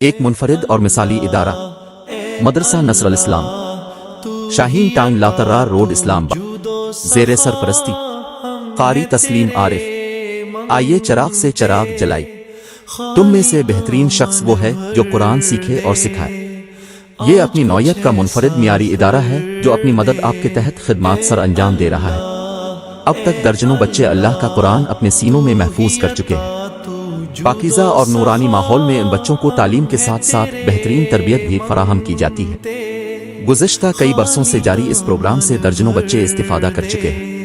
ایک منفرد اور مثالی ادارہ مدرسہ نصر الاسلام، شاہین ٹاؤن لاترار روڈ اسلام آباد، زیر سرپرستی قاری تسلیم عارف۔ آئیے چراغ سے چراغ جلائی۔ تم میں سے بہترین شخص وہ ہے جو قرآن سیکھے اور سکھائے۔ یہ اپنی نوعیت کا منفرد معیاری ادارہ ہے جو اپنی مدد آپ کے تحت خدمات سر انجام دے رہا ہے۔ اب تک درجنوں بچے اللہ کا قرآن اپنے سینوں میں محفوظ کر چکے ہیں۔ پاکیزہ اور نورانی ماحول میں ان بچوں کو تعلیم کے ساتھ ساتھ بہترین تربیت بھی فراہم کی جاتی ہے۔ گزشتہ کئی برسوں سے جاری اس پروگرام سے درجنوں بچے استفادہ کر چکے ہیں۔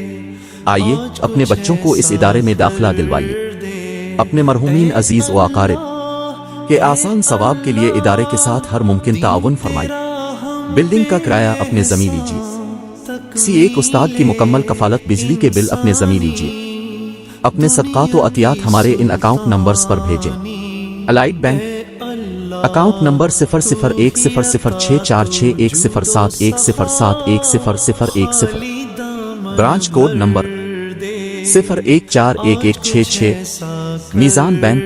آئیے اپنے بچوں کو اس ادارے میں داخلہ دلوائیے۔ اپنے مرحومین عزیز و اقارب کے آسان ثواب کے لیے ادارے کے ساتھ ہر ممکن تعاون فرمائیے۔ بلڈنگ کا کرایہ اپنے ذمہ لیجیے۔ کسی ایک استاد کی مکمل کفالت بجلی کے بل اپنے ذمہ لیجیے۔ اپنے صدقات و عطیات ہمارے ان اکاؤنٹ نمبرز پر بھیجیں۔ Allied bank account number 0010046610710710010، branch code number 0141166، Meezan bank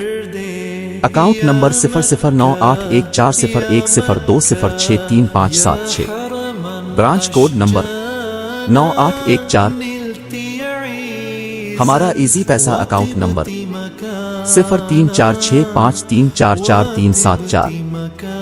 account number 009814010206357، branch code number 9814۔ ہمارا ایزی پیسہ اکاؤنٹ نمبر 03465344374۔